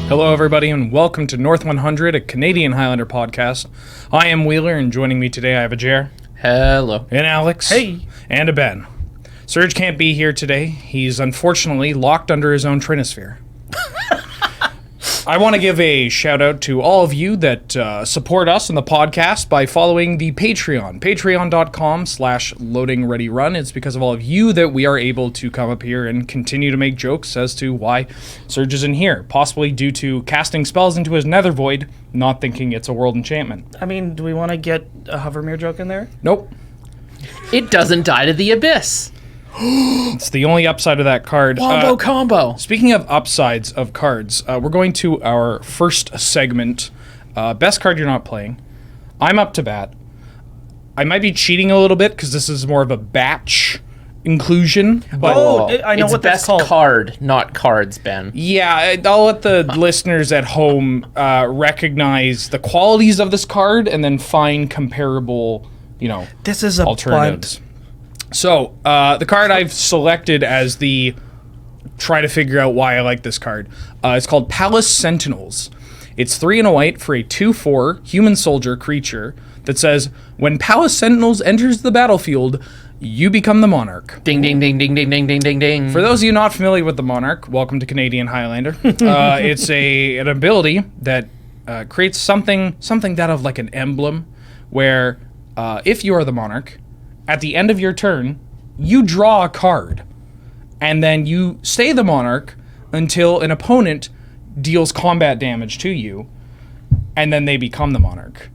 Hello, everybody, and welcome to North 100, a Canadian Highlander podcast. I am Wheeler, and joining me today I have a Jer. Hello. And Alex. Hey. And a Ben. Serge can't be here today. He's unfortunately locked under his own trinosphere. I want to give a shout out to all of you that support us in the podcast by following the Patreon, patreon.com/loadingreadyrun. It's because of all of you that we are able to come up here and continue to make jokes as to why Serge isn't here, possibly due to casting spells into his nether void, not thinking it's a world enchantment. I mean, do we want to get a Hovermere joke in there? Nope. It doesn't die to the abyss. It's the only upside of that card. Wombo combo. Speaking of upsides of cards, we're going to our first segment. Best card you're not playing. I'm up to bat. I might be cheating a little bit because this is more of a batch inclusion. But I know it's what that's best called. card, not cards, Ben. yeah, I'll let the listeners at home recognize the qualities of this card and then find comparable, This is a alternatives. bunt. So, the card I've selected as the try to figure out why I like this card, it's called Palace Sentinels. It's 3 and a white for a 2/4 human soldier creature that says, when Palace Sentinels enters the battlefield, you become the monarch. Ding, ding, ding, ding, ding, ding, ding, ding, ding. For those of you not familiar with the monarch, welcome to Canadian Highlander. It's an ability that creates something that of like an emblem, where if you are the monarch, at the end of your turn, you draw a card, and then you stay the monarch until an opponent deals combat damage to you, and then they become the monarch.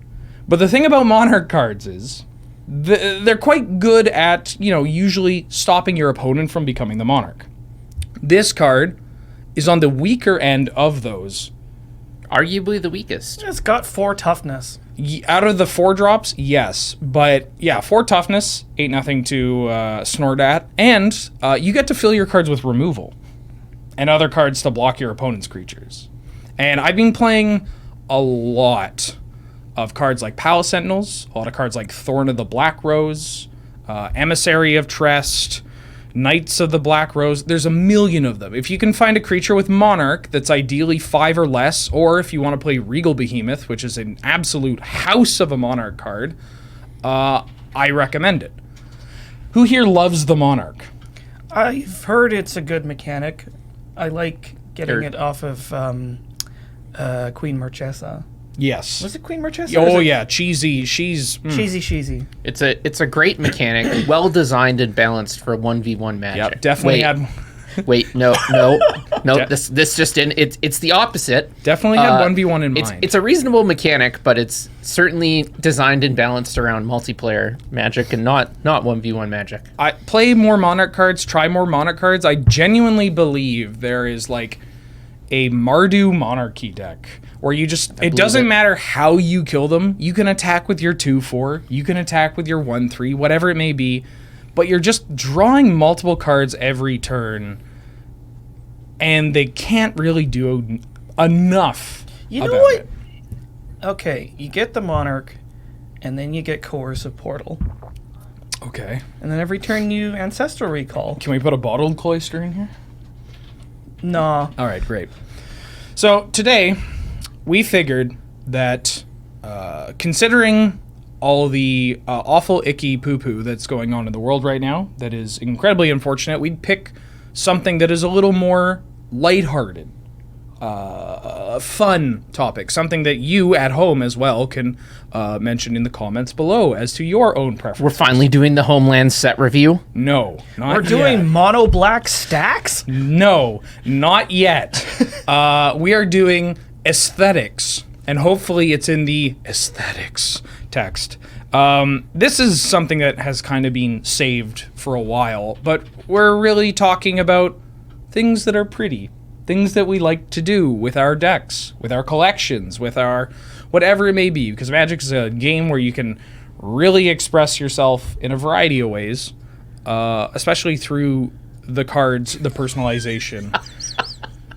But the thing about monarch cards is they're quite good at, usually stopping your opponent from becoming the monarch. This card is on the weaker end of those. Arguably the weakest. It's got 4 toughness. Out of the 4 drops, yes. But yeah, 4 toughness, ain't nothing to snort at. And you get to fill your cards with removal and other cards to block your opponent's creatures. And I've been playing a lot of cards like Palace Sentinels, a lot of cards like Thorn of the Black Rose, Emissary of Trest, Knights of the Black Rose. There's a million of them. If you can find a creature with Monarch that's ideally 5 or less, or if you want to play Regal Behemoth, which is an absolute house of a Monarch card, I recommend it. Who here loves the Monarch? I've heard it's a good mechanic. I like getting it off of Queen Marchesa. Yes. Was it Queen Marchesa? Oh yeah, cheesy. She's Cheesy. It's a great mechanic, well designed and balanced for 1v1 magic. Yep, definitely had. Wait, no. This just in. It's the opposite. Definitely had 1v1 in mind. It's a reasonable mechanic, but it's certainly designed and balanced around multiplayer magic and not 1v1 magic. I play more Monarch cards, try more Monarch cards. I genuinely believe there is like a Mardu Monarchy deck where you just, it doesn't matter how you kill them. You can attack with your 2/4, you can attack with your 1/3, whatever it may be, but you're just drawing multiple cards every turn, and they can't really do enough. You know about what? it. Okay, you get the Monarch, and then you get Coercive Portal. Okay. And then every turn you Ancestral Recall. Can we put a bottled cloister in here? Nah. All right, great. So today, we figured that considering all the awful, icky poo-poo that's going on in the world right now, that is incredibly unfortunate, we'd pick something that is a little more lighthearted, fun topic, something that you at home as well can mention in the comments below as to your own preference. We're finally doing the Homeland set review. No, not We're doing yet. mono black stacks? No, not yet. We are doing aesthetics, and hopefully it's in the aesthetics text. This is something that has kind of been saved for a while, but we're really talking about things that are pretty, things that we like to do with our decks, with our collections, with our whatever it may be, because Magic is a game where you can really express yourself in a variety of ways, especially through the cards, the personalization.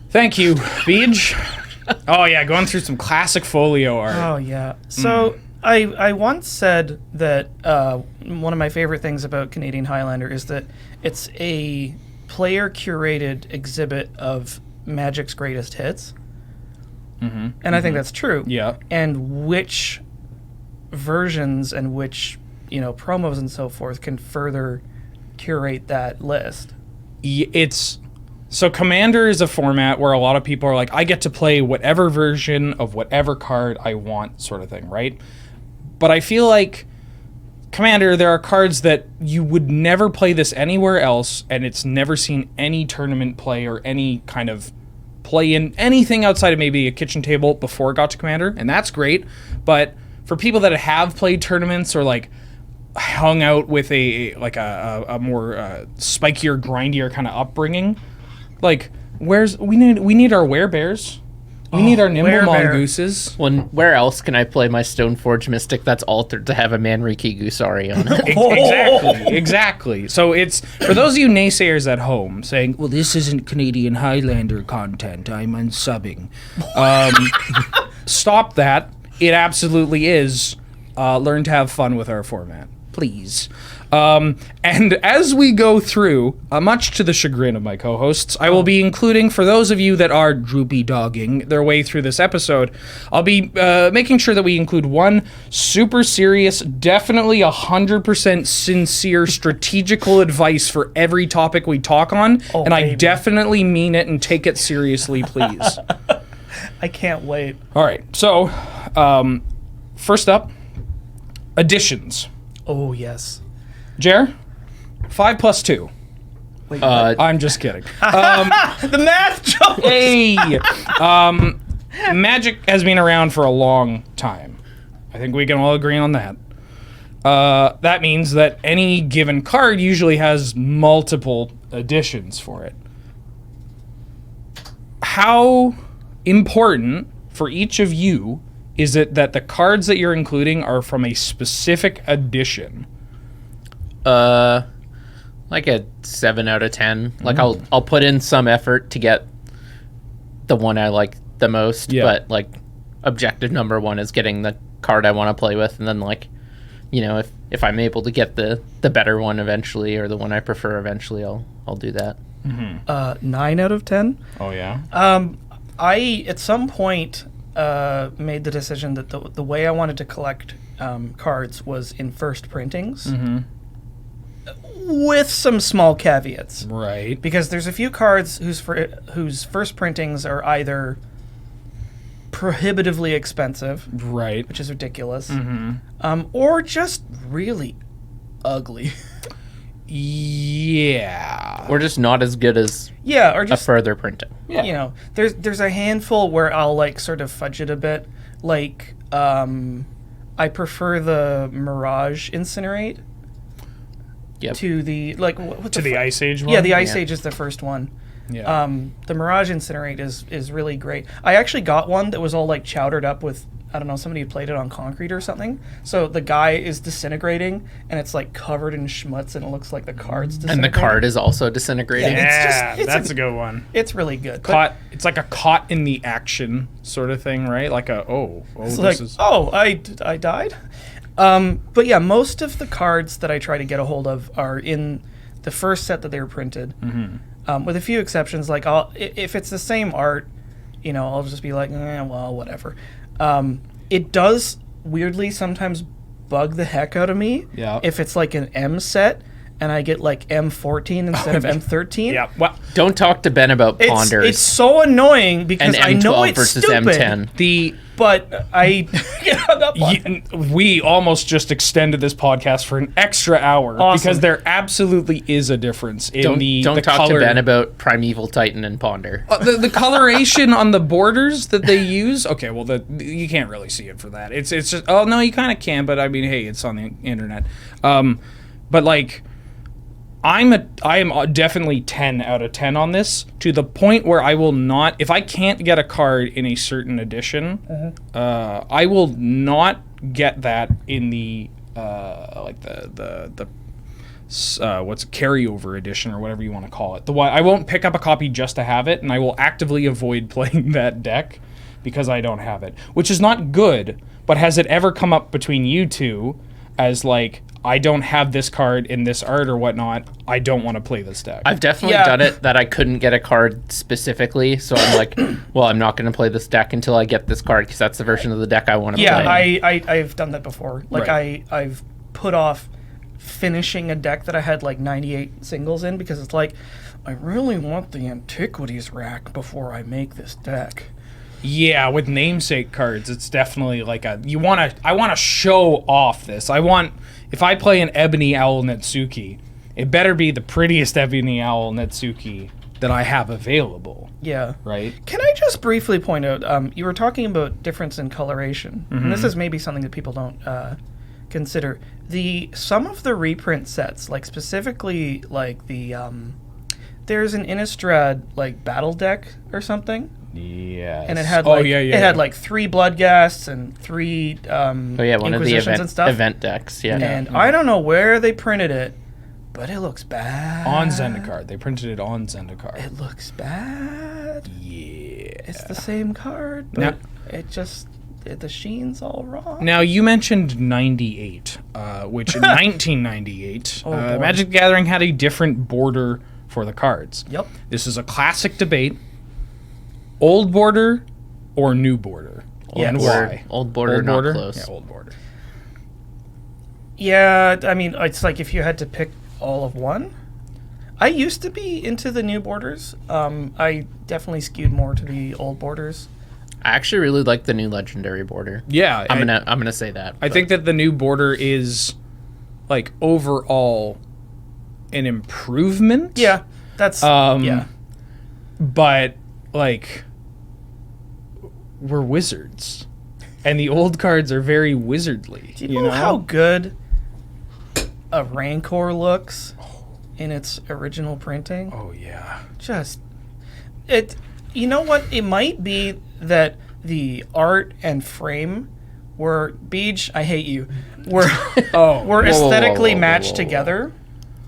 Thank you, Beej. Oh yeah, going through some classic folio art. Oh, yeah. So I once said that one of my favorite things about Canadian Highlander is that it's a player-curated exhibit of Magic's greatest hits. and I think that's true. Yeah. And which versions and which promos and so forth can further curate that list. So Commander is a format where a lot of people are like, I get to play whatever version of whatever card I want, sort of thing, right? But I feel like Commander, there are cards that you would never play this anywhere else, and it's never seen any tournament play or any kind of play in anything outside of maybe a kitchen table before it got to Commander, and that's great. But for people that have played tournaments or like hung out with a more spikier, grindier kind of upbringing, like we need our werebears. We need our nimble mongooses. Well, where else can I play my Stoneforge Mystic that's altered to have a Manriki Gusari on it? Exactly. So it's, for those of you naysayers at home saying, well, this isn't Canadian Highlander content, I'm unsubbing. Stop that. It absolutely is. Learn to have fun with our format, please. And as we go through, much to the chagrin of my co-hosts, I will be including, for those of you that are droopy dogging their way through this episode, I'll be making sure that we include one super serious, definitely 100% sincere, strategical advice for every topic we talk on, and baby. I definitely mean it and take it seriously, please. I can't wait. All right, so first up, additions. Oh, yes. Jer, 5 plus 2. Wait, I'm just kidding. The math joke! Hey! Magic has been around for a long time. I think we can all agree on that. That means that any given card usually has multiple additions for it. How important for each of you is it that the cards that you're including are from a specific edition? Like a 7 out of 10. Like I'll put in some effort to get the one I like the most, but like objective number one is getting the card I want to play with, and then like, if I'm able to get the better one eventually, or the one I prefer eventually, I'll do that. 9 out of 10. Oh yeah. I at some point made the decision that the way I wanted to collect cards was in first printings. With some small caveats. Right. Because there's a few cards whose first printings are either prohibitively expensive. Right. Which is ridiculous. Or just really ugly. Yeah. Or just not as good as or just a further printing. Yeah. There's a handful where I'll like sort of fudge it a bit. Like, I prefer the Mirage Incinerate. Yep. To the what's the Ice Age one? Yeah, the Ice Age is the first one. Yeah. The Mirage Incinerate is really great. I actually got one that was all like chowdered up with, I don't know, somebody had played it on concrete or something. So the guy is disintegrating and it's like covered in schmutz and it looks like the card's disintegrating. And the card is also disintegrating. Yeah, that's a good one. It's really good. It's like a caught in the action sort of thing, right? Like I died. But yeah, most of the cards that I try to get a hold of are in the first set that they were printed, with a few exceptions. Like if it's the same art, I'll just be like, well, whatever. It does weirdly sometimes bug the heck out of me if it's like an M set and I get like M14 instead of M13. Yeah. Well, don't talk to Ben about ponders. It's so annoying because I know it's versus stupid. M10. But I get hung up on it. We almost just extended this podcast for an extra hour because there absolutely is a difference in don't talk color. to Ben about Primeval Titan and Ponder. The coloration on the borders that they use. Okay, well, you can't really see it for that. It's just no, you kind of can, but I mean, hey, it's on the internet. But like, I am definitely 10 out of 10 on this, to the point where I will not, if I can't get a card in a certain edition, I will not get that in the carryover edition or whatever you want to call it. I won't pick up a copy just to have it, and I will actively avoid playing that deck because I don't have it, which is not good. But has it ever come up between you two as like, I don't have this card in this art or whatnot. I don't want to play this deck. I've definitely done it that I couldn't get a card specifically, so I'm like, well, I'm not going to play this deck until I get this card because that's the version of the deck I want to play. Yeah, I've done that before. Like, I've put off finishing a deck that I had like 98 singles in because it's like, I really want the Antiquities rack before I make this deck. Yeah, with namesake cards, it's definitely like I want to show off this. If I play an Ebony Owl Netsuki, it better be the prettiest Ebony Owl Netsuki that I have available. Yeah. Right? Can I just briefly point out, you were talking about difference in coloration, and this is maybe something that people don't consider. Some of the reprint sets, like specifically like the there's an Innistrad like battle deck or something. Yes. And it had had like 3 Bloodghasts and 3 one of the event decks. Yeah. And I don't know where they printed it, but it looks bad. On Zendikar. They printed it on Zendikar. It looks bad. Yeah. It's the same card, but the sheen's all wrong. Now, you mentioned 98, which in 1998, Magic the Gathering had a different border for the cards. Yep. This is a classic debate. Old border or new border? And why? Old border, not close. Yeah, old border. Yeah, I mean, it's like if you had to pick all of one. I used to be into the new borders. I definitely skewed more to the old borders. I actually really like the new legendary border. Yeah, I'm gonna say that. I think that the new border is like overall an improvement. Yeah, that's yeah. But like, we're wizards, and the old cards are very wizardly. Do you know how good a Rancor looks in its original printing? Oh yeah. You know what? It might be that the art and frame were Beej, I hate you. Were aesthetically matched together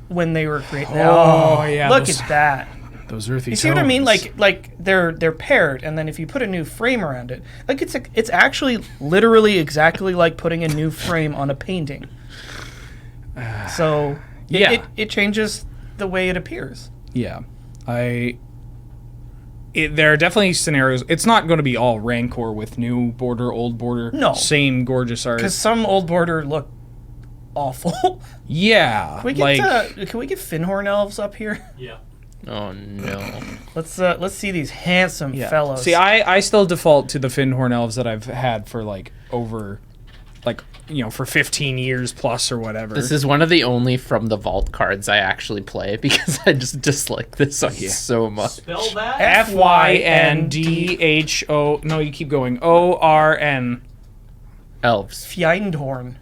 when they were created. Oh yeah. Look at that. Those earthy. You see what I mean? Like they're paired, and then if you put a new frame around it, like it's actually literally exactly like putting a new frame on a painting. So it changes the way it appears. Yeah, there are definitely scenarios. It's not going to be all Rancor with new border, old border. No, same gorgeous art. Because some old border look awful. Yeah, can we get Finhorn elves up here? Yeah. Oh no. Let's see these handsome fellows. See, I still default to the Finhorn elves that I've had for for 15 years plus or whatever. This is one of the only from the vault cards I actually play because I just dislike this so much. Spell that. FYNDHO. No, you keep going. ORN. Elves. Fjeindhorn.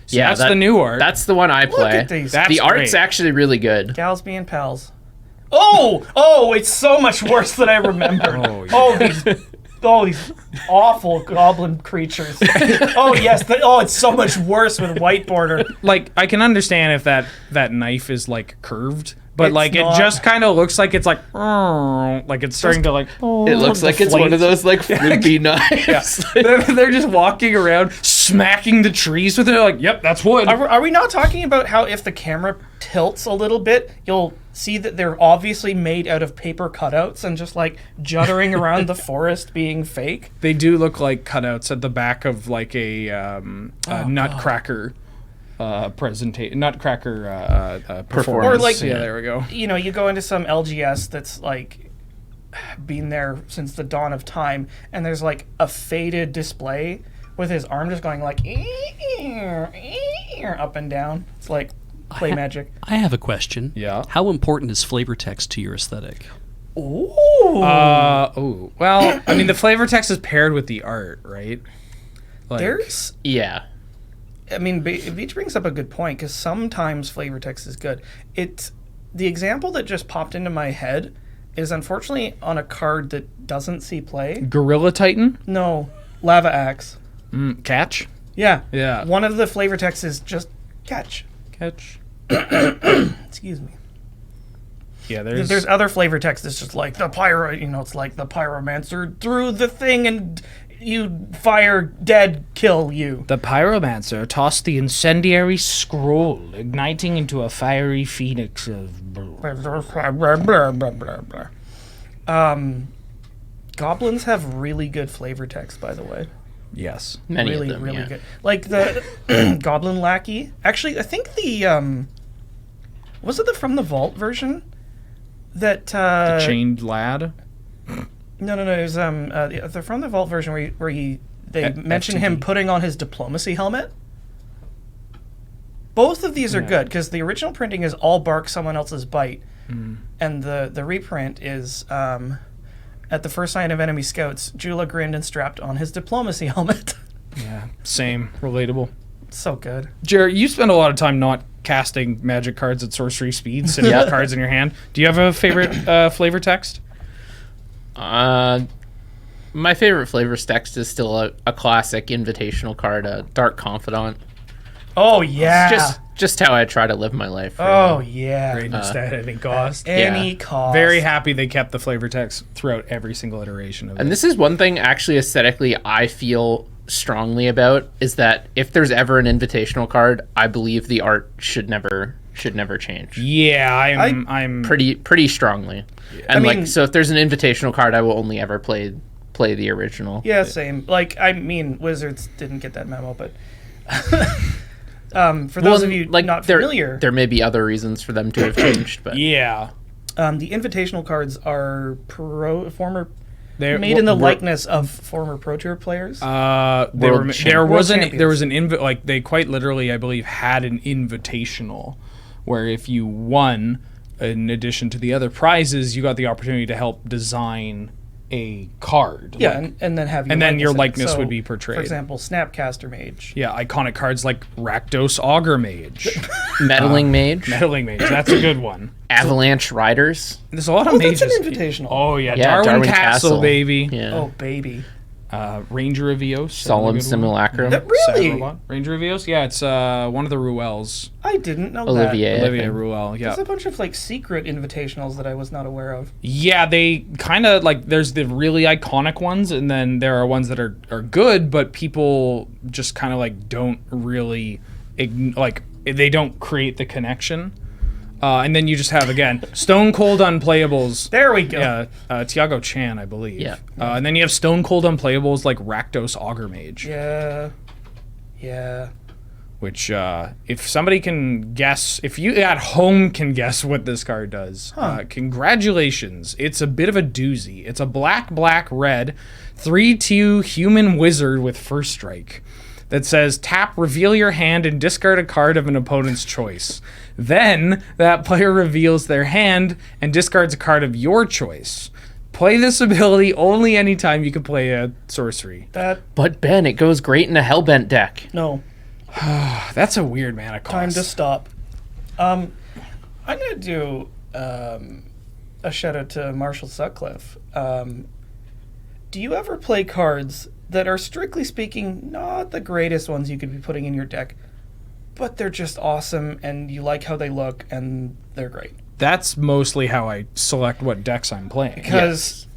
So yeah, that's the new art. That's the one I play. Look at these. The art's actually really good. Gals being pals. Oh, it's so much worse than I remember. These awful goblin creatures. It's so much worse with white border. Like, I can understand if that knife is like curved, but It's like not. it just kind of looks like it's like it's starting to like. It looks like it's one of those like flippy knives. They're just walking around smacking the trees with it. Like, yep, that's wood. Are we not talking about how if the camera tilts a little bit, you'll see that they're obviously made out of paper cutouts and just like juddering around the forest being fake? They do look like cutouts at the back of like a Nutcracker presentation, Nutcracker performance. Or like, there we go. You know, you go into some LGS that's like been there since the dawn of time, and there's like a faded display with his arm just going like up and down. It's like play magic. I have a question. Yeah. How important is flavor text to your aesthetic? Ooh. Well, I mean, the flavor text is paired with the art, right? Like, Yeah. I mean, Beach brings up a good point because sometimes flavor text is good. The example that just popped into my head is unfortunately on a card that doesn't see play. Gorilla Titan? No, Lava Axe. Catch? Yeah. Yeah. One of the flavor texts is just catch. Excuse me. Yeah, there's other flavor text that's just like the pyro. You know, it's like the pyromancer drew the thing and you fire, dead, kill you. The pyromancer tossed the incendiary scroll, igniting into a fiery phoenix of... Goblins have really good flavor text, by the way. Yes. Many Really, of them, really yeah. good. Like the Goblin Lackey. Actually, I think the was it the From the Vault version? That The chained lad. no, it was the From the Vault version where they mention him FTD. putting on his diplomacy helmet. Both of these are good because the original printing is all bark someone else's bite, and the reprint is at the first sign of enemy scouts, Jula grinned and strapped on his diplomacy helmet. Yeah, same. Relatable. So good. Jared, you spend a lot of time not casting magic cards at sorcery speed, sitting with cards in your hand. Do you have a favorite flavor text? My favorite flavor text is still a classic invitational card, a Dark Confidant. Oh yeah. Just how I try to live my life. Really. Oh yeah. Great instead at any cost. Any cost. Very happy they kept the flavor text throughout every single iteration of it. And this is one thing actually aesthetically I feel strongly about, is that if there's ever an invitational card, I believe the art should never change. Yeah, I'm Pretty strongly. And I mean- so if there's an invitational card, I will only ever play the original. Yeah, same. Like, I mean, Wizards didn't get that memo, but for those of you not familiar, there may be other reasons for them to have changed, but yeah. the invitational cards are former They're made in the likeness of former Pro Tour players. There was they quite literally, I believe, had an invitational where if you won, in addition to the other prizes, you got the opportunity to help design a card. Yeah, Like, and then have your and then your in it. likeness So, would be portrayed. For example, Snapcaster Mage. yeah, iconic cards like Rakdos Augur Mage, Meddling Mage, Meddling Mage. That's a good one. Avalanche Riders. There's a lot of Oh, mages. that's an invitational. Oh yeah, Yeah, Darwin Castle, baby. Yeah. Oh, baby. Ranger of Eos. Solemn Simulacrum. Really? Ranger of Eos? Yeah, it's one of the Ruels. I didn't know Olivier. that. Olivia Ruel, yeah. There's a bunch of like secret invitationals that I was not aware of. Yeah, they kind of like, there's the really iconic ones, and then there are ones that are good, but people just kind of like don't really, they don't create the connection. And then you just have, again, Stone Cold Unplayables. There we go. Yeah, Tiago Chan, I believe. Yeah. And then you have Stone Cold Unplayables like Rakdos Augur Mage. Yeah. Yeah. Which, if somebody can guess, if you at home can guess what this card does, congratulations. It's a bit of a doozy. It's a black, red, 3/2 human wizard with first strike that says, tap, reveal your hand, and discard a card of an opponent's choice. Then, that player reveals their hand and discards a card of your choice. Play this ability only anytime you can play a sorcery. But Ben, it goes great in a Hellbent deck. No. That's a weird mana cost. Time to stop. I'm gonna do a shout out to Marshall Sutcliffe. Do you ever play cards that are, strictly speaking, not the greatest ones you could be putting in your deck, but they're just awesome and you like how they look and they're great? That's mostly how I select what decks I'm playing. Because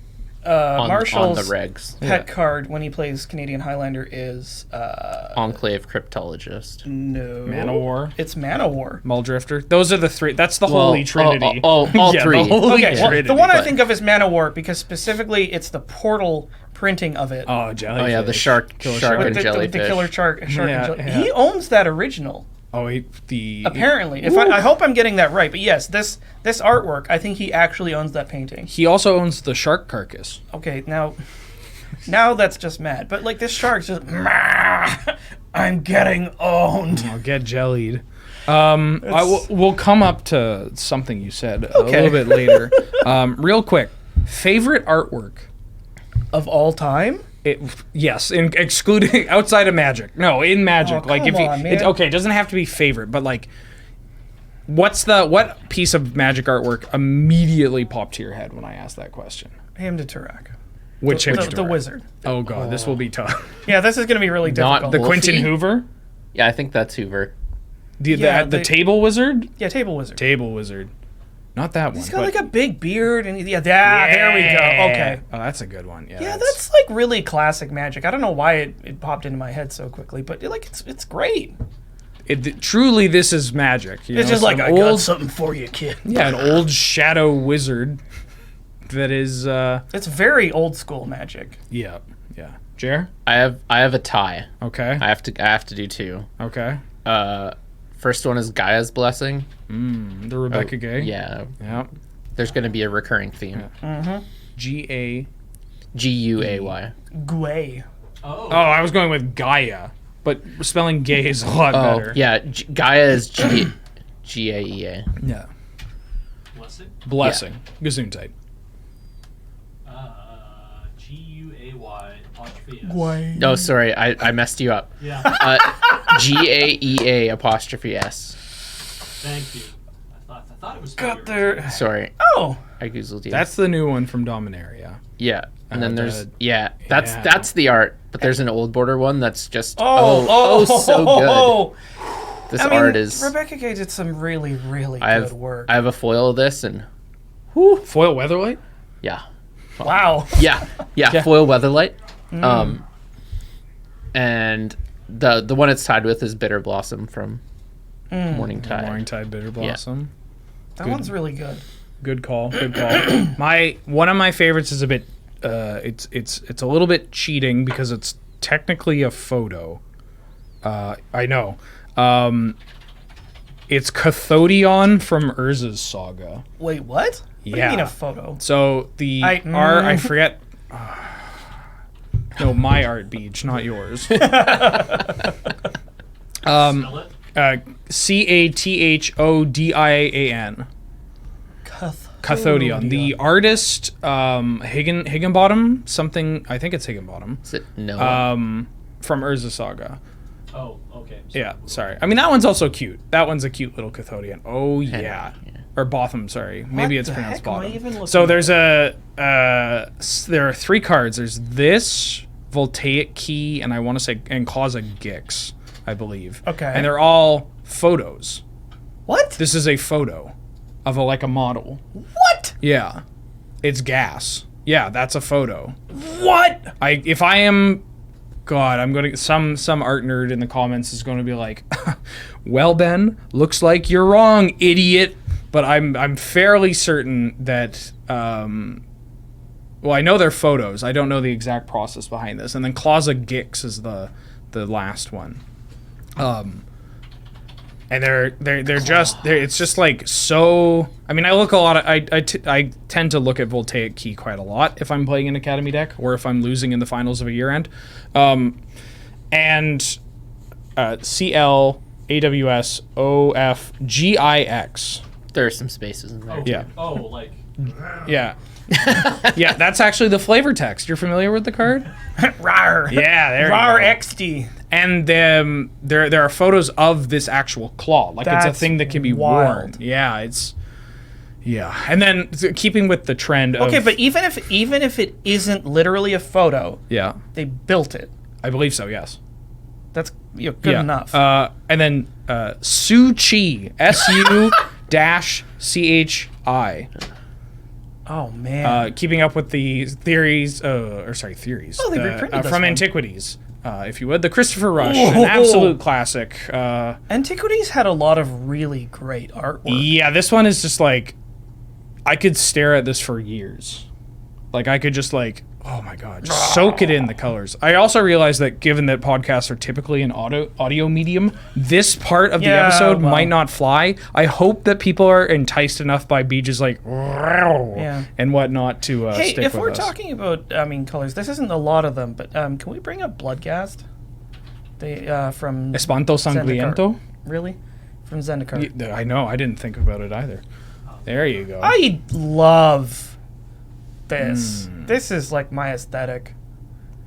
On Marshall's the regs. pet card when he plays Canadian Highlander is Enclave Cryptologist. no Mana War, It's Mana War. Muldrifter. Those are the three. That's the Holy Trinity. All Yeah, three. The Holy Okay, well, Trinity. the one I but- think of is Mana War because specifically it's the portal printing of it. Oh, jellyfish. Oh yeah, the shark Killer and the jellyfish. killer shark Yeah, and jellyfish. yeah. He owns that original. Oh, Apparently, if I hope I'm getting that right, but yes, this artwork, I think he actually owns that painting. He also owns the shark carcass. Okay, now that's just mad. But like this shark's just, I'm getting owned. I'll get jellied. We'll come up to something you said a little bit later. Real quick, favorite artwork Of all time? Yes, excluding outside of Magic. No, in Magic. Oh, like come if you, on, man. it's okay, it doesn't have to be favorite, but like, what piece of Magic artwork immediately popped to your head when I asked that question? Hymn to Turak. Which The wizard. Oh god, this will be tough. Yeah, this is going to be really Not difficult. The Wolfie? Quentin Hoover, Yeah, I think that's Hoover. the Yeah, the the- Table Wizard. Yeah, table wizard. Table Wizard. Not that one. He's got like a big beard, and there we go. Okay. Oh, that's a good one. Yeah, that's like really classic Magic. I don't know why it popped into my head so quickly, but like it's great. Truly, this is Magic. It's just like, I got something for you, kid. Yeah, an old shadow wizard that is... It's very old school Magic. Yeah. Jer? I have a tie. Okay. I have to do two. Okay. First one is Gaia's Blessing. The Rebecca Gay? Yeah. Yeah. There's going to be a recurring theme. Mm-hmm. G-A... G-U-A-Y. Gway. Oh, I was going with Gaia, but spelling gay is a lot better. Yeah. Gaia is G-A-E-A. Yeah. Blessing? Blessing. Gesundheit. G-U-A-Y apostrophe S. Gway. No, sorry. I messed you up. Yeah. G-A-E-A apostrophe S. Thank you. I thought it was... Got there. Sorry. Oh. I goozled you. That's the new one from Dominaria. Yeah. And then there's... Yeah. That's the art. But there's an old border one that's just... Oh, so good. This art is... Rebecca Gay did some really, really good work. I have a foil of this and... Foil Weatherlight? Yeah. Wow. Yeah, foil Weatherlight. And the one it's tied with is Bitter Blossom from Morning Tide. Morning Tide Bitter Blossom. That one's really good. Good call. One of my favorites is a bit it's a little bit cheating because it's technically a photo. I know. It's Cathodion from Urza's Saga. Wait, what? What do you mean a photo? So the art, I forget. No, my art, Beach, not yours. Spell it? Cathodian. Cathodion. The artist, Higginbottom, something. I think it's Higginbottom. Is it Noah? From Urza Saga. Oh, okay. Yeah, sorry. I mean, that one's also cute. That one's a cute little Cathodian. Oh, yeah. Or Botham, sorry. Maybe it's pronounced Botham. So there's there are 3 cards. There's this, Voltaic Key, and I want to say, and Clausa Gix, I believe. Okay. And they're all photos. What? This is a photo of a model. What? Yeah. It's gas. Yeah, that's a photo. What? If I am... God, I'm gonna some art nerd in the comments is going to be like, "Well, Ben, looks like you're wrong, idiot." But I'm fairly certain that well, I know they're photos. I don't know the exact process behind this. And then Clausa Gix is the last one. And it's just like so. I mean, I look a lot. I tend to look at Voltaic Key quite a lot if I'm playing an Academy deck or if I'm losing in the finals of a year end. And CL AWS OFGIX. There are some spaces in there. Yeah. Oh, like... Yeah. Yeah, that's actually the flavor text. You're familiar with the card? Rar. Yeah, there Rar you go. XD. And there are photos of this actual claw. Like, it's a thing that can be worn. Yeah, it's... Yeah. And then, keeping with the trend of... Okay, but even if it isn't literally a photo, Yeah. they built it. I believe so, yes. That's good enough. And then Su-Chi. S-U-CHI. Oh, man. Keeping up with the theories... theories. Oh, they reprinted this from one. Antiquities. If you would. The Christopher Rush. An absolute classic. Antiquities had a lot of really great artwork. Yeah, this one is just like... I could stare at this for years. Like, I could just like... Oh my God, just soak it in, the colors. I also realized that given that podcasts are typically an audio medium, this part of the episode might not fly. I hope that people are enticed enough by Beaches like and whatnot to hey, stick with us. if we're talking about, colors, this isn't a lot of them, but can we bring up Bloodghast? They from Espanto Sangriento? Zendikar. Really? From Zendikar. I know, I didn't think about it either. There you go. I love this. This is like my aesthetic.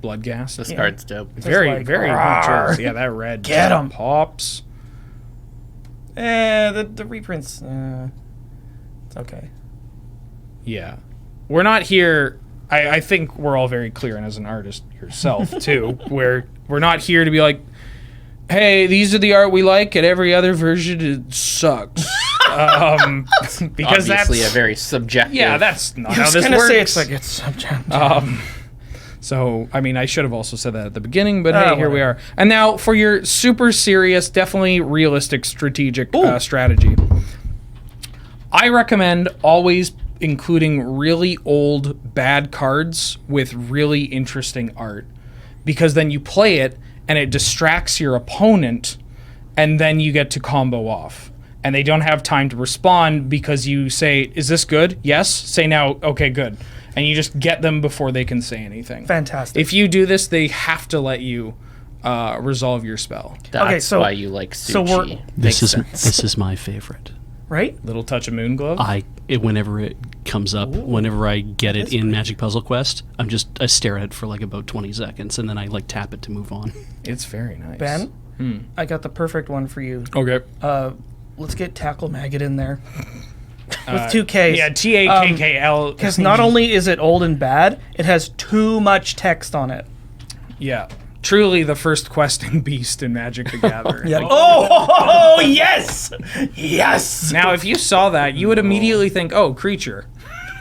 Bloodghast. This card's dope. Very, like, very rawr. good. Yeah, that red Get 'em. pops. The reprints. It's okay. Yeah. We're not here... I think we're all very clear, and as an artist yourself, too, where we're not here to be like, hey, these are the art we like, and every other version, it sucks. Because Obviously, that's a very subjective. yeah, that's not I how was this gonna works. say it's like it's subjective. So, I mean, I should have also said that at the beginning, but hey, here we whatever. are. And now for your super serious, definitely realistic strategic strategy. I recommend always including really old, bad cards with really interesting art. Because then you play it, and it distracts your opponent, and then you get to combo off. And they don't have time to respond because you say, is this good? Yes. Say now, okay, good. And you just get them before they can say anything. Fantastic. If you do this, they have to let you resolve your spell. That's Okay, so- why you like sushi. so we're- This Makes is sense. this is my favorite. Right? Little touch of moon glove. Whenever it comes up, whenever I get it in Magic Puzzle Quest, I stare at it for like about 20 seconds, and then I like tap it to move on. It's very nice. Ben, I got the perfect one for you. Okay. Let's get Tackle Maggot in there. With 2 Ks. Yeah, TAKKL. Because not only is it old and bad, it has too much text on it. Yeah. Truly the first questing beast in Magic the Gathering. Yeah. Oh, yes! Yes! Now, if you saw that, you would immediately think, oh, creature.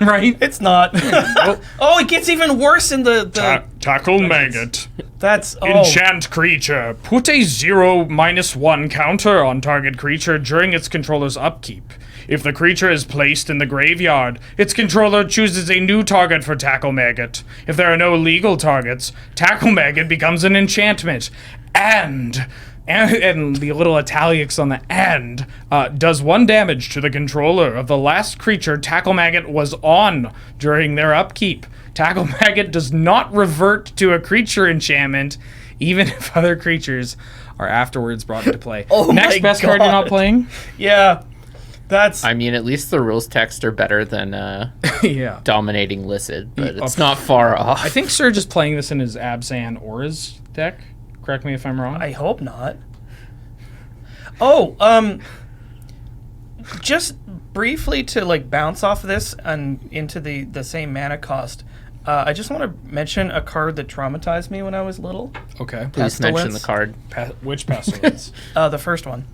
Right? It's not. Oh, it gets even worse in the Tackle maggot. that's Enchant creature. Put a 0/-1 counter on target creature during its controller's upkeep. If the creature is placed in the graveyard, its controller chooses a new target for Tackle Maggot. If there are no legal targets, Tackle Maggot becomes an enchantment. And the little italics on the "and" does 1 damage to the controller of the last creature Tackle Maggot was on during their upkeep. Tackle Maggot does not revert to a creature enchantment, even if other creatures are afterwards brought into play. Next my best card you're not God. playing? Yeah. That's I mean, at least the rules text are better than Yeah. dominating Licid, but it's not far off. I think Serge is playing this in his Abzan Auras deck. Correct me if I'm wrong. I hope not. Oh, just briefly to like bounce off of this and into the same mana cost. I just want to mention a card that traumatized me when I was little. Okay. Please mention the Pestilence. card. Which Pestilence? The first one.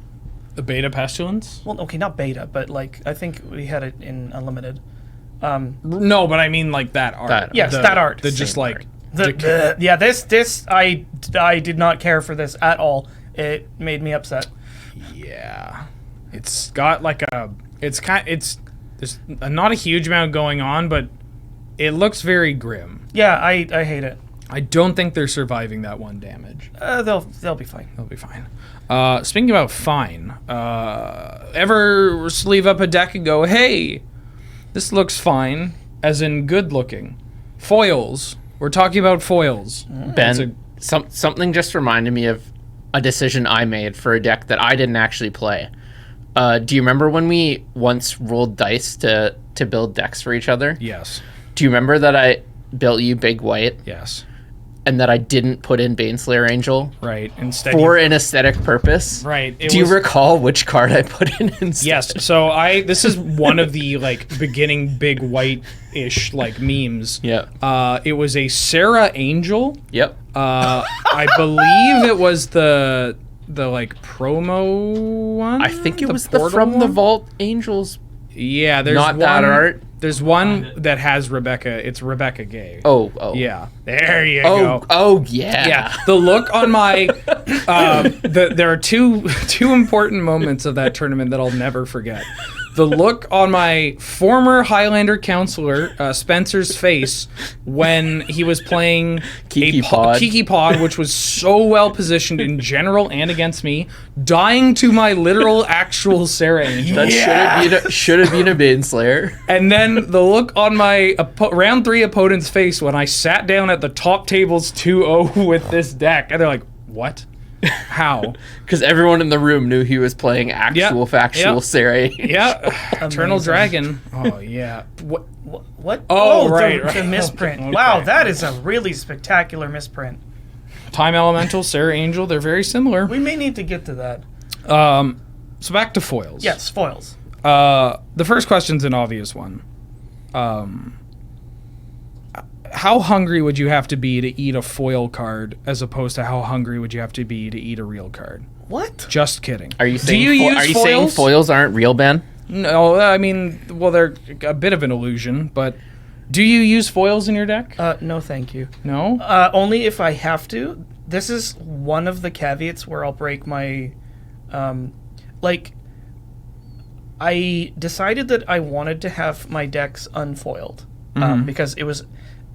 The Beta Pestilence? Well, okay, not beta, but like I think we had it in Unlimited. No, but I mean like that art. That- Yes, The- that art. The just Same like... art. Yeah, this I did not care for this at all. It made me upset. Yeah. It's got like a... There's not a huge amount going on, but it looks very grim. Yeah, I hate it. I don't think they're surviving that 1 damage. They'll be fine. They'll be fine. Speaking about fine, ever sleeve up a deck and go, hey, this looks fine, as in good looking. Foils. We're talking about foils. Ben, something just reminded me of a decision I made for a deck that I didn't actually play. Do you remember when we once rolled dice to build decks for each other? Yes. Do you remember that I built you Big White Yes. and that I didn't put in Baneslayer Angel Right. Instead for an aesthetic purpose? Right. Do you recall which card I put in instead? Yes. So this is one of the like beginning Big White-ish like memes. Yeah. It was a Sarah Angel. Yep. I believe it was the like promo one. I think it was the portal From the one? Vault Angels. Yeah, there's Not one, that art. There's one that has Rebecca. It's Rebecca Gay. Oh. Yeah. There you Oh, go. oh yeah. Yeah, the look on my there are two important moments of that tournament that I'll never forget. The look on my former Highlander counselor Spencer's face when he was playing Kiki Pod. Kiki Pod, which was so well positioned in general and against me, dying to my literal actual Sarah Angel. That should have been a Baneslayer. And then the look on my round 3 opponent's face when I sat down at the top tables 2-0 with this deck, and they're like, "What? How?" Because everyone in the room knew he was playing actual factual Yep. Sarah. Yeah, Eternal Dragon. Oh yeah. What? What? Oh, the, right, the right. misprint. Okay. Wow, that is a really spectacular misprint. Time Elemental, Sarah Angel. They're very similar. We may need to get to that. So back to foils. Yes, foils. The first question's an obvious one. How hungry would you have to be to eat a foil card, as opposed to how hungry would you have to be to eat a real card? What? Just kidding. Are you saying Do you use are you saying foils? foils aren't real, Ben? No, I mean, well, they're a bit of an illusion, but do you use foils in your deck? No, thank you. No? Only if I have to. This is one of the caveats where I'll break my... I decided that I wanted to have my decks unfoiled. Because it was...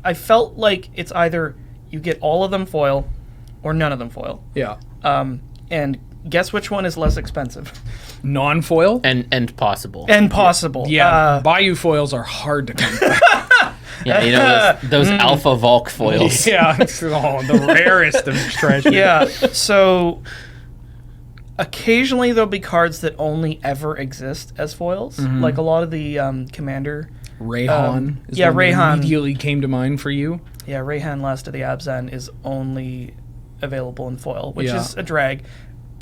I felt like it's either you get all of them foil or none of them foil. Yeah. And guess which one is less expensive? Non-foil? And possible. And possible. Yeah, Bayou foils are hard to come by. Yeah, you know those Alpha Volk foils. Yeah, the rarest of treasures. Yeah, so occasionally there'll be cards that only ever exist as foils. Like a lot of the Commander... Rayhan is yeah, one that Rayhan. immediately came to mind for you. Yeah, Rayhan Last of the Abzan is only available in foil, which Yeah. is a drag,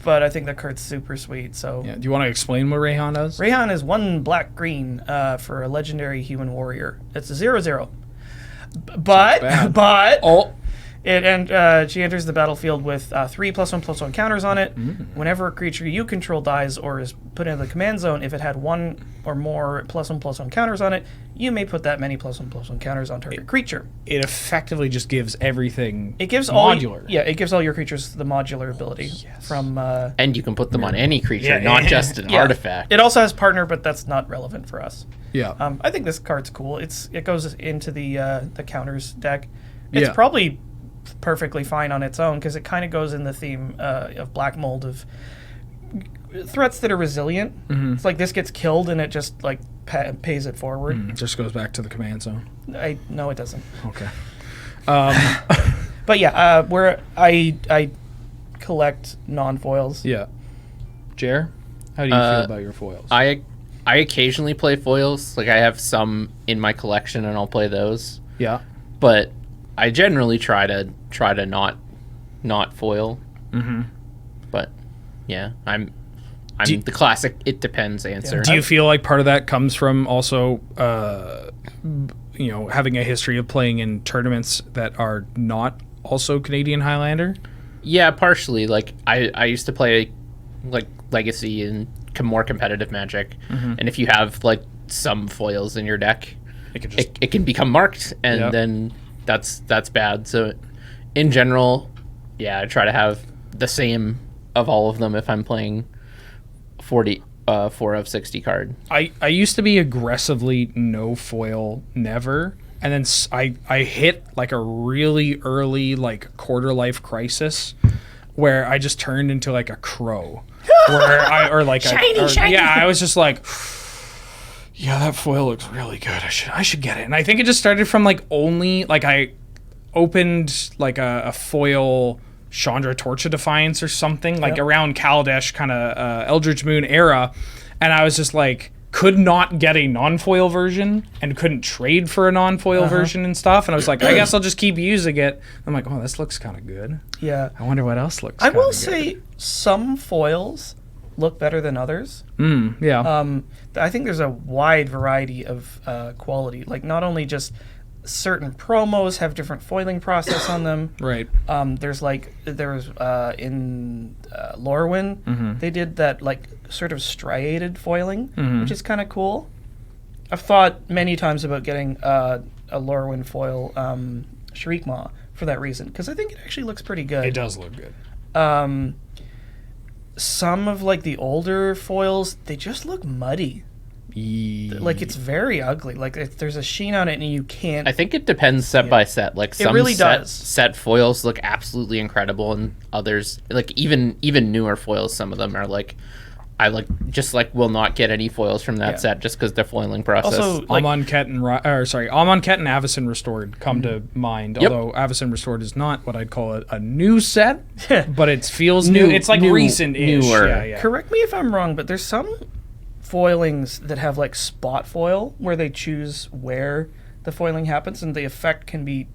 but I think that card's super sweet. So Yeah. Do you want to explain what Rayhan does? Rayhan is 1 black-green for a legendary human warrior. It's a 0/0. But Oh, she enters the battlefield with 3 +1/+1 counters on it. Whenever a creature you control dies or is put into the command zone, if it had 1 or more +1/+1 counters on it, you may put that many +1/+1 counters on target creature. it effectively just gives everything It gives modular. it gives all your creatures the modular ability from. And you can put them on any creature, Yeah, not yeah. just an Yeah. artifact. It also has partner, but that's not relevant for us. Yeah. I think this card's cool. It goes into the counters deck. It's Yeah. probably perfectly fine on its own because it kind of goes in the theme of Black Mold of threats that are resilient. It's like this gets killed and it just like pays it forward. It just goes back to the command zone. No, it doesn't. Okay. But yeah, where I collect non-foils. Yeah. Jer, how do you feel about your foils? I occasionally play foils. Like I have some in my collection, and I'll play those. yeah. But I generally try to not foil. But yeah, I'm the classic "it depends" answer. Do you feel like part of that comes from also, having a history of playing in tournaments that are not also Canadian Highlander? Yeah, partially. Like I used to play like Legacy and more competitive Magic, and if you have like some foils in your deck, It can just it can become marked, and Yep. then that's bad. So in general, yeah, I try to have the same of all of them if I'm playing 4 of 60 card. I used to be aggressively no foil, never, and then I hit like a really early like quarter life crisis where I just turned into like a crow, where shiny. Yeah, I was just like, yeah, that foil looks really good. I should get it. And I think it just started from like only like I opened like a foil Chandra Torch of Defiance or something like around Kaladesh kind of Eldritch Moon era, and I was just like could not get a non-foil version and couldn't trade for a non-foil version and stuff, and I was like, I guess I'll just keep using it. I'm like, oh, this looks kind of good. Yeah. I wonder what else looks I will good. say some foils look better than others. Yeah. I think there's a wide variety of quality. Like not only just certain promos have different foiling process on them. Right. There was in Lorwyn, they did that like sort of striated foiling, which is kind of cool. I've thought many times about getting a Lorwyn foil Shriekmaw for that reason because I think it actually looks pretty good. It does look good. Some of like the older foils, they just look muddy. Like it's very ugly. Like there's a sheen on it, and you can't. I think it depends set by set. Like some really does. set foils look absolutely incredible, and others, like even newer foils, some of them are like, I will not get any foils from that set just because their foiling process. Also, like, Amonkhet and Avacyn Restored come to mind. Yep. Although Avacyn Restored is not what I'd call a new set, but it feels new. It's like recent-ish. newer. Yeah. correct me if I'm wrong, but there's some foilings that have like spot foil where they choose where the foiling happens, and the effect can be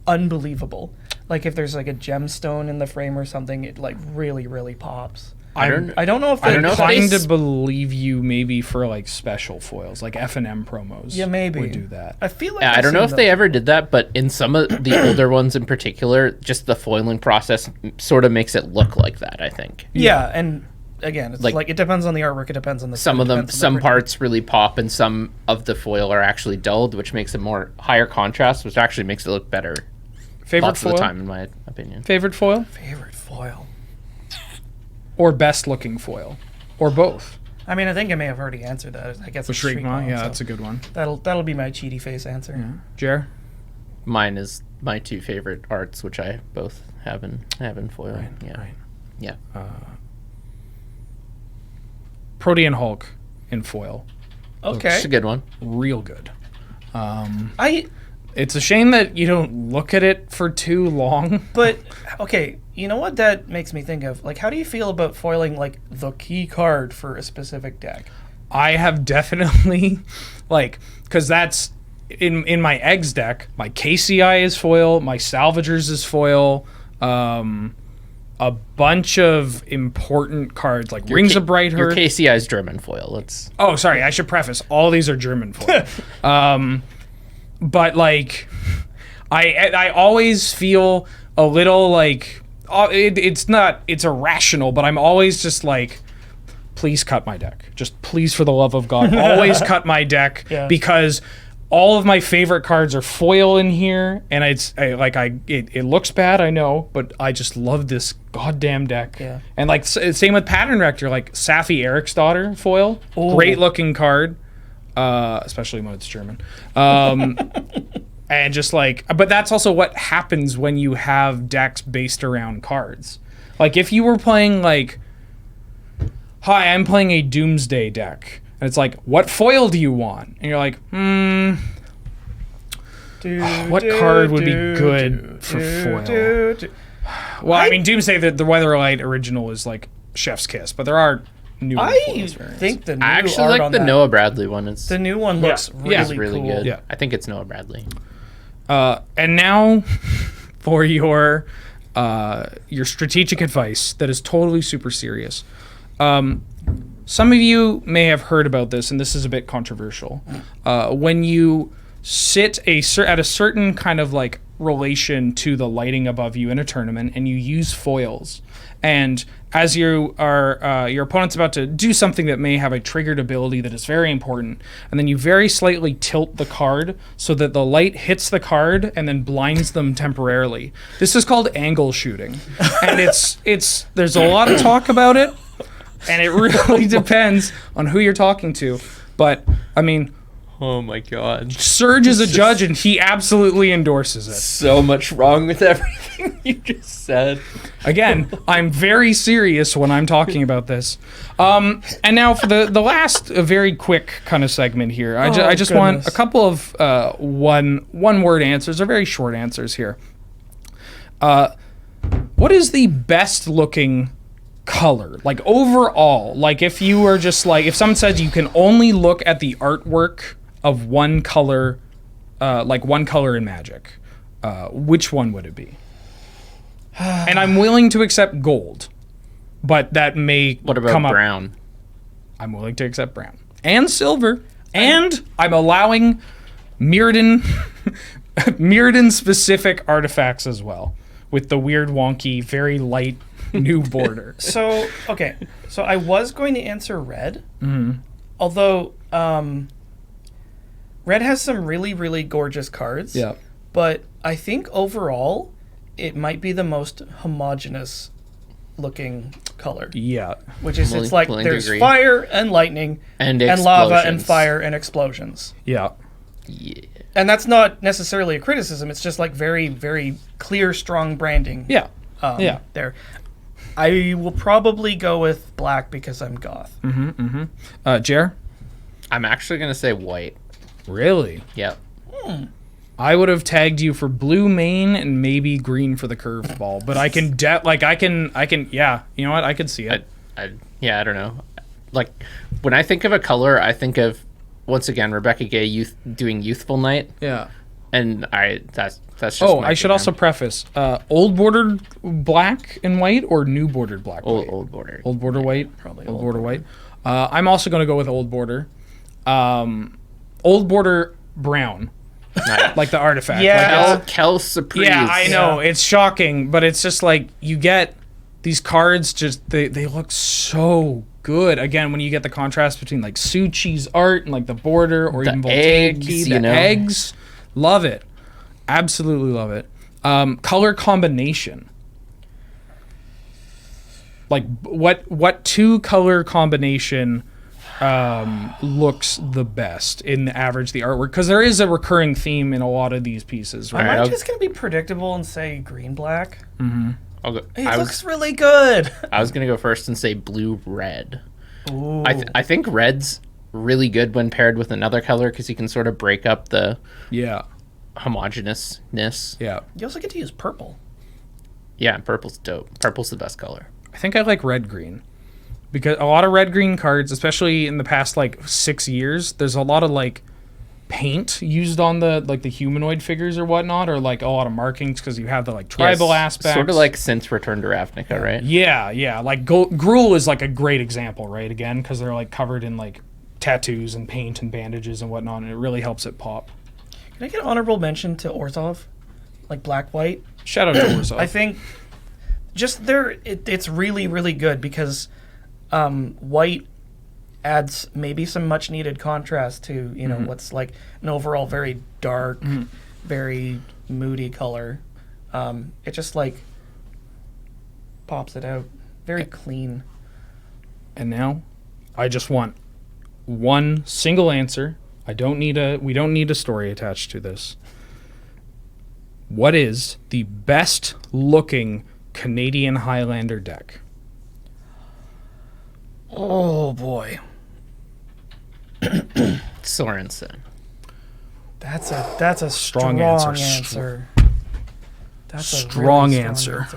unbelievable. Like if there's like a gemstone in the frame or something, it like really, really pops. I don't know if I don't know if Inclined they to believe you maybe for like special foils, like F&M promos. Yeah, maybe would do that. I feel like I I've don't know seen if they those. ever did that, but in some of the older ones in particular, just the foiling process sort of makes it look like that, I think. Yeah, and again, it's Like- like it depends on the artwork. It depends on the Some of them, depends on the some printing. parts really pop, and some of the foil are actually dulled, which makes it more higher contrast, which actually makes it look better. Favorite Lots foil? of the time, in my opinion. Favorite foil? Favorite foil. Or best looking foil? Or both? I mean, I think I may have already answered that. I guess The it's Shriekmaw? Yeah, so that's a good one. that'll be my cheaty face answer. Jer? Mine is my two favorite arts, which I both have in foil. Yeah, right. yeah. Protean Hulk in foil. Okay. It's a good one. Real good. I It's a shame that you don't look at it for too long. but okay, you know what that makes me think of? Like, how do you feel about foiling like the key card for a specific deck? I have definitely, like, because that's in my eggs deck. My KCI is foil. My Salvagers is foil. A bunch of important cards like Rings of Bright Your Heart. KCI is German foil. Let's. Oh, sorry. I should preface. All these are German foil. But like, I always feel a little like it's irrational, but I'm always just like, please cut my deck. Just please, for the love of God, always cut my deck because all of my favorite cards are foil in here, and it looks bad, I know, but I just love this goddamn deck. Yeah. And like same with Pattern Rector, like Safi Eric's Daughter foil, great looking card, especially when it's German. And just like, but that's also what happens when you have decks based around cards. Like if you were playing like, hi, I'm playing a Doomsday deck. And it's like, what foil do you want? And you're like, what card would be good for foil? Well, I mean, Doomsday, the Weatherlight original is like Chef's Kiss, but there are new I foils variants. think the new I actually art like on the that, Noah Bradley one. It's the new one looks Yeah. really, really cool. good. Yeah. I think it's Noah Bradley. And now for your strategic advice that is totally super serious. Some of you may have heard about this, and this is a bit controversial. When you sit at a certain kind of like relation to the lighting above you in a tournament, and you use foils, and as you are your opponent's about to do something that may have a triggered ability that is very important, and then you very slightly tilt the card so that the light hits the card and then blinds them temporarily. This is called angle shooting, and it's there's a lot of talk about it. And it really depends on who you're talking to. But, I mean, Oh my god. Serge is a judge, and he absolutely endorses it. So much wrong with everything you just said. Again, I'm very serious when I'm talking about this. And now for the last very quick kind of segment here. I just want goodness. a couple of one-word answers, or very short answers here. What is the best-looking color, like overall? Like if you were just like, if someone said you can only look at the artwork of one color, like one color in Magic, which one would it be? And I'm willing to accept gold, but that may What about come up. brown? I'm willing to accept brown and silver, and I'm allowing Mirrodin Mirrodin specific artifacts as well, with the weird wonky very light new border. So, okay. So I was going to answer red. Although, red has some really, really gorgeous cards. Yeah. But I think overall, it might be the most homogeneous looking color. Yeah. Which is, Willing- it's like willing to there's agree. fire and lightning And lava and explosions. fire and explosions. Yeah. Yeah. And that's not necessarily a criticism. It's just like very, very clear, strong branding. Yeah. Yeah. There. I will probably go with black because I'm goth. Jer? I'm actually gonna say white. Really? Yep. I would have tagged you for blue main and maybe green for the curveball, but I can yeah, you know what? I could see it. I don't know. Like when I think of a color, I think of once again Rebecca Gay doing Youthful Night, Yeah. and that's just. Oh, my I should jam. also preface, old bordered black and white or new bordered black white? old border. Old border white? Probably old old border white. I'm also going to go with old border. Old border brown, Nice. like the artifact. Yeah. Like Kel Surprise. yeah, I know. It's shocking, but it's just like you get these cards just they look so good. Again, when you get the contrast between like Suchi's art and like the border, or The even eggs, Voltaiki, you the know? eggs, love it, absolutely love it. Color combination. Like what two color combination looks the best in the average the artwork, because there is a recurring theme in a lot of these pieces, right? I'm I'll- just gonna be predictable and say green black. I'll go. It looks really good. I was gonna go first and say blue red. Ooh. I think red's really good when paired with another color because you can sort of break up the Yeah, homogeneousness. yeah. You also get to use purple. Yeah, and purple's dope. Purple's the best color. I think I like red green, because a lot of red green cards, especially in the past like 6 years, there's a lot of like paint used on the like the humanoid figures or whatnot, or like a lot of markings because you have the like tribal Yes, aspects. Sort of like since Return to Ravnica, right? Yeah. Like Gruul is like a great example, right? Again, because they're like covered in like tattoos and paint and bandages and whatnot, and it really helps it pop. Can I get an honorable mention to Orzhov? Like black white. Shout out to Orzhov. I think just it's really, really good because white adds maybe some much needed contrast to, you know, what's like an overall very dark, very moody color. It just like pops it out. Very clean. And now, I just want one single answer. We don't need a story attached to this. What is the best looking Canadian Highlander deck? Oh boy. Sorensen. That's a strong answer. answer. That's a Strong really answer.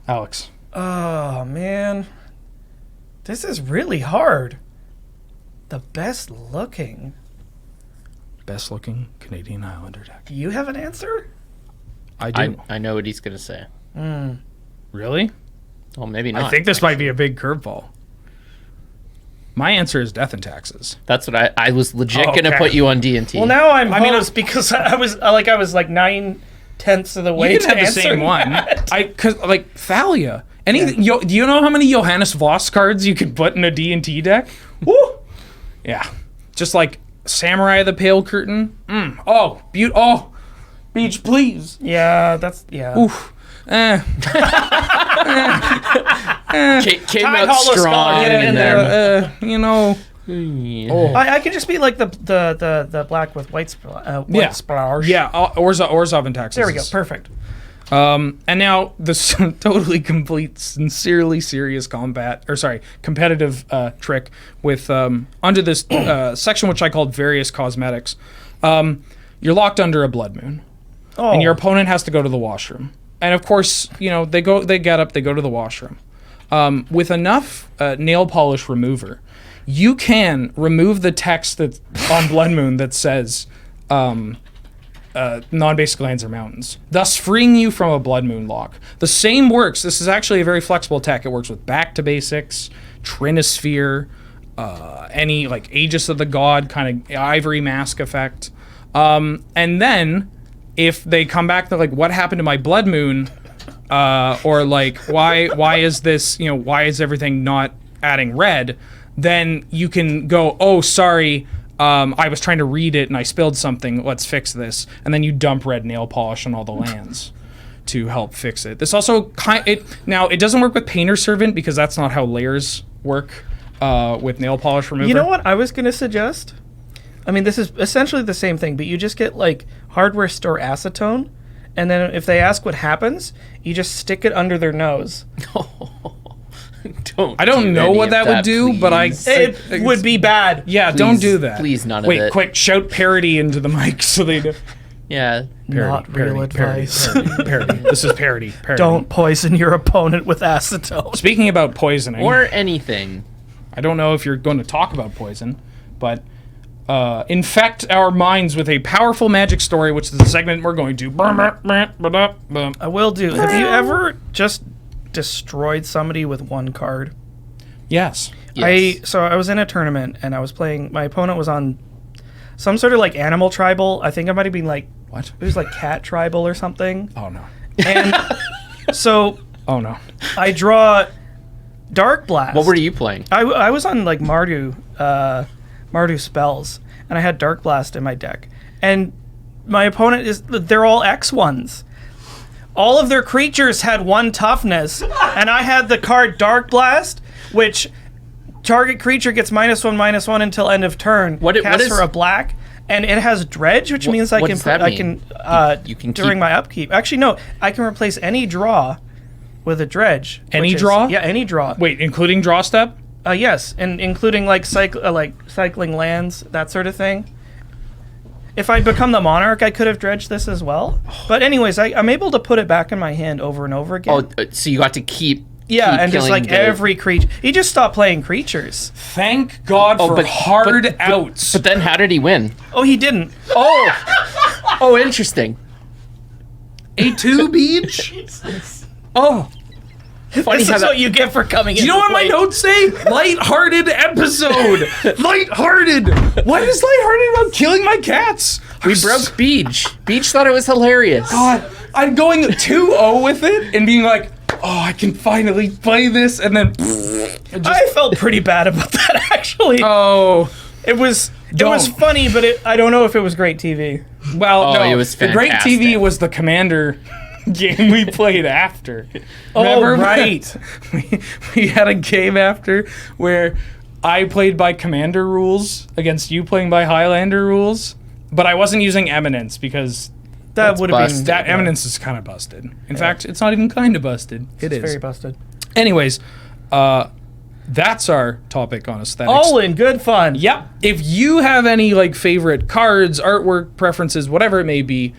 Alex. Oh man, this is really hard. The best looking. Best looking Canadian Highlander deck. Do you have an answer? I do. I know what he's gonna say. Really? Well, maybe not. I think this might be a big curveball. My answer is Death and Taxes. That's what I was legit Oh, gonna okay. put you on D&T. Well, now I'm. I mean, host because I was like 9/10 of the way You to can have the answer same one. that. Cause like Thalia. Do you know how many Johannes Voss cards you could put in a D&T deck? Woo! Yeah. Just like Samurai of the Pale Curtain. Oh, oh, beach, please. Yeah, that's Oof. Came out Hollow Skull, strong get it in in there. there. I could just be like the black with white Yeah. splash. Yeah, Orzhov and Taxes. There we go. Perfect. And now this totally complete, sincerely serious competitive trick with under this section which I called various cosmetics. You're locked under a blood moon, Oh, and your opponent has to go to the washroom. And of course, you know they get up, they go to the washroom. With enough nail polish remover, you can remove the text that's on Blood Moon that says non-basic lands or mountains, thus freeing you from a Blood Moon lock. The same works. This is actually a very flexible tech. It works with Back to Basics, Trinisphere, any like Aegis of the God kind of Ivory Mask effect. And then if they come back, they're like, what happened to my Blood Moon? Or like, why is this, why is everything not adding red? Then you can go, oh, sorry, I was trying to read it and I spilled something. Let's fix this. And then you dump red nail polish on all the lands to help fix it. This also now it doesn't work with Painter Servant because that's not how layers work with nail polish remover. you know what I was gonna suggest? I mean, this is essentially the same thing, but you just get like hardware store acetone, and then if they ask what happens, you just stick it under their nose. Don't. I don't do know any what of that would do, but I please. It would be bad. yeah, Please- don't do that. please none of Wait, it. quick, shout parody into the mic so they do. Yeah. Not real advice. Parody. This is parody. Don't poison your opponent with acetone. Speaking about poisoning, Or anything. I don't know if you're going to talk about poison, but infect our minds with a powerful magic story, which is the segment we're going to. I will do. Have you ever just destroyed somebody with one card? Yes. Yes. I was in a tournament and I was playing. My opponent was on some sort of like animal tribal. I think I might have been like What? it was like cat tribal or something. Oh no. And so Oh no. I draw Dark Blast. What were you playing? I was on like Mardu spells, and I had Dark Blast in my deck. And my opponent they're all X1s. All of their creatures had 1 toughness, and I had the card Dark Blast, which target creature gets -1/-1 until end of turn. What Cast is for a black, and it has Dredge, which means I what can does that I mean? can You can during keep- my upkeep. Actually, no, I can replace any draw with a Dredge. Any which is- draw? Yeah, any draw. Wait, including draw step? Yes, and including like cycling lands, that sort of thing. If I'd become the Monarch, I could have dredged this as well. But anyways, I'm able to put it back in my hand over and over again. Oh, so you got to keep. yeah, keep and just killing like the- every creature. He just stopped playing creatures. Thank God for hard outs. But then how did he win? Oh, he didn't. Oh, interesting. A2 beach? Oh. Funny This how is that, what you get for coming in. You know what my notes say? Lighthearted episode. Lighthearted. What is lighthearted about killing my cats? we broke Beach. Beach thought it was hilarious. God, I'm going 2-0 with it and being like, oh, I can finally play this, and then I felt pretty bad about that actually. oh, it was Don't. funny, but I don't know if it was great TV. well, Oh, no, it was the great fantastic. TV was the Commander game we played after. Oh, Remember? right. we had a game after where I played by Commander rules against you playing by Highlander rules, but I wasn't using Eminence because That would have been busted. that Eminence is kind of busted. In fact, it's not even kind of busted. It is. very busted. Anyways, that's our topic on aesthetics. All in good fun. Yep. If you have any like favorite cards, artwork, preferences, whatever it may be,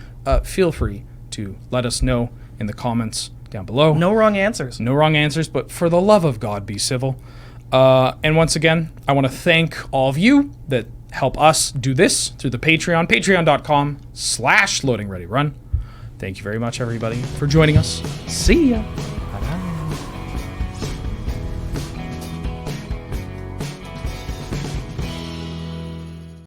feel free to let us know in the comments down below. No wrong answers. No wrong answers, but for the love of God, be civil. And once again, I want to thank all of you that help us do this through the Patreon, patreon.com/loadingreadyrun. Thank you very much, everybody, for joining us. See ya.